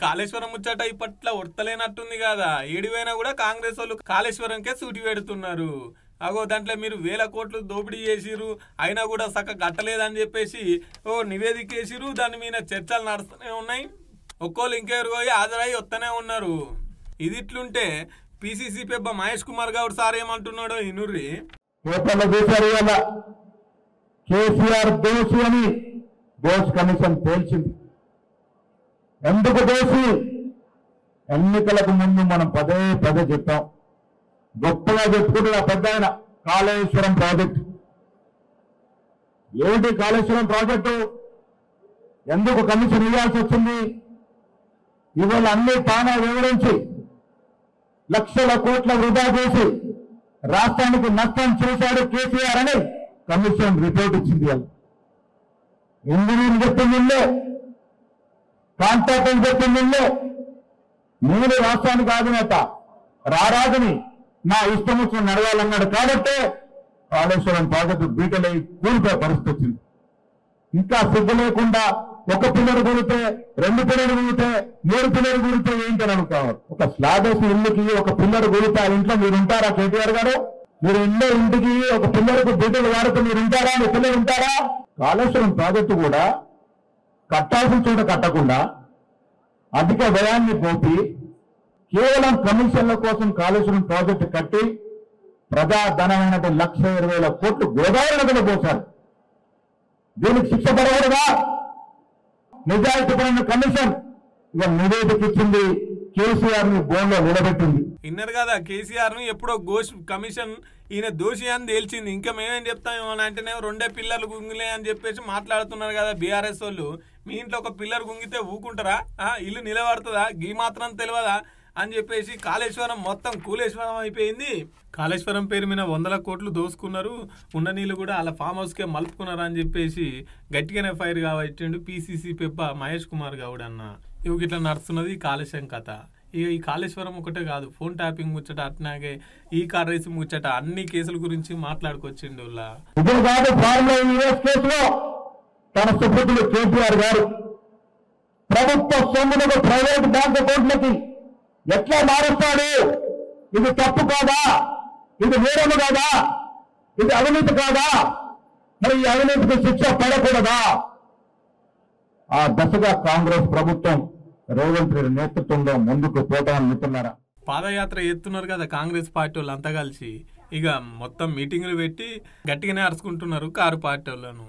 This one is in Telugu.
కాళేశ్వరం ముచ్చట ఇప్పట్లో ఉడతలేనట్టుంది కదా. ఏడివైనా కూడా కాంగ్రెస్ వాళ్ళు కాళేశ్వరంకే సూటి పెడుతున్నారు. అగో దాంట్లో మీరు 1000 కోట్లు దోపిడీ చేసిరు, అయినా కూడా సక్క కట్టలేదని చెప్పేసి నివేదిక వేసిరు. దాని మీద చర్చలు నడుస్తూనే ఉన్నాయి. ఒక్కోళ్ళు ఇంకెవరు పోయి హాజరై వస్తూనే ఉన్నారు. ఇది ఇట్లుంటే పిసిసి పెబ్బ మహేష్ కుమార్ గౌడ్ సార్ ఏమంటున్నాడో ఇనుర్రి. కేసీఆర్ దోషి అని బోస్ కమిషన్ తేల్చింది. ఎందుకు దోషి? ఎన్నికలకు ముందు మనం పదే పదే చెప్పాం, గొప్పగా చెప్పుకుంటున్న పెద్ద ఆయన కాళేశ్వరం ప్రాజెక్టు. ఏమిటి కాళేశ్వరం ప్రాజెక్టు? ఎందుకు కమిషన్ ఇవ్వాల్సి వచ్చింది? ఇవాళ అన్ని తానా వివరించి లక్షల కోట్ల వృధా చేసి రాష్ట్రానికి నష్టం చేశాడు కేసీఆర్ అని కమిషన్ రిపోర్ట్ ఇచ్చింది. ఇంజనీర్ చెప్పిందిలే, కాంట్రాక్టర్ చెప్పిందిలే, నేను రాష్ట్రానికి ఆగినట్ట రారాజుని నా ఇష్టం వచ్చిన నడవాలన్నాడు. కాబట్టి కాళేశ్వరం ప్రాజెక్టు బీటలై కూలిపోయే పరిస్థితి వచ్చింది. ఇంకా సిగ్గు లేకుండా ఒక పిల్లలు కూలితే, 2 పిల్లలు కూలితే, 3 పిల్లలు కూలితే ఏంటని అనుకోవాలి. ఒక స్లాబ్ వేసి ఇల్లుకి ఒక పిల్లలు కూలితే ఆ ఇంట్లో మీరు ఉంటారా కేటీఆర్ గారు? మీరు ఇంట్లో ఇంటికి ఒక పిల్లలకు బీటలు వాడుతూ మీరు ఉంటారా? మీ పిల్లలు ఉంటారా? కాళేశ్వరం ప్రాజెక్టు కూడా కట్టాల్సిన చోట కట్టకుండా అధిక వ్యయాన్ని పోపి కేవలం కమిషన్ల కోసం కాళేశ్వరం ప్రాజెక్టు కట్టి ప్రజాధనమైన 1,20,000 కోట్లు గోదావరి నదిలో పోశారు. దీనికి శిక్ష పడకూడదా? నిజాయితీ పడిన కమిషన్ ఇక నివేదిక ఇచ్చింది, కేసీఆర్ ని బోన్లో నిలబెట్టింది. విన్నారు కదా, కేసీఆర్ ను ఎప్పుడో ఘోష్ కమిషన్ ఈయన దోషి అని తేల్చింది. ఇంకా మేమేం చెప్తాం అంటేనే 2 పిల్లలు గుంగిలే అని చెప్పేసి మాట్లాడుతున్నారు కదా బీఆర్ఎస్ వాళ్ళు. మీ ఇంట్లో ఒక పిల్లలు గుంగితే ఊకుంటారా? ఇల్లు నిలబడుతుందా? గీ మాత్రం తెలియదా అని చెప్పేసి కాళేశ్వరం మొత్తం కూలేశ్వరం అయిపోయింది. కాళేశ్వరం పేరు మీద 100 కోట్లు దోసుకున్నారు. ఉన్న నీళ్ళు కూడా అలా ఫామ్ హౌస్ కే మలుపుకున్నారు అని చెప్పేసి గట్టిగానే ఫైర్ కాబట్టిండు పిసిసి పెప్ప మహేష్ కుమార్ గౌడ్ అన్న. ఇవి ఇట్లా నడుస్తున్నది కాళేశ్వరం కథ. ఇక ఈ కాళేశ్వరం ఒకటే కాదు, ఫోన్ ట్యాపింగ్ ముచ్చట, అట్లాగే ఈ కార్ రేసింగ్ ముచ్చట, అన్ని కేసుల గురించి మాట్లాడుకొచ్చిండు. తన సుపుత్రుడు కేసీఆర్ గారు ప్రభుత్వ సొమ్ములకు ప్రైవేట్ బ్యాంక్ అకౌంట్లకి ఎట్లా మారుస్తాడు? ఇది తప్పు కాదా? ఇది నేరము కాదా? ఇది అవినీతి కాదా? మరి ఈ అవినీతికి శిక్ష పడకూడదా? ఆ దశగా కాంగ్రెస్ ప్రభుత్వం రేవంత్ రెడ్డి నేతృత్వంలో ముందుకు పోతామనుకుంటున్నారా? పాదయాత్ర ఎత్తున్నారు కదా కాంగ్రెస్ పార్టీ వాళ్ళు అంతా కలిసి. ఇక మొత్తం మీటింగులు పెట్టి గట్టిగానే అరుచుకుంటున్నారు కారు పార్టీ వాళ్ళను.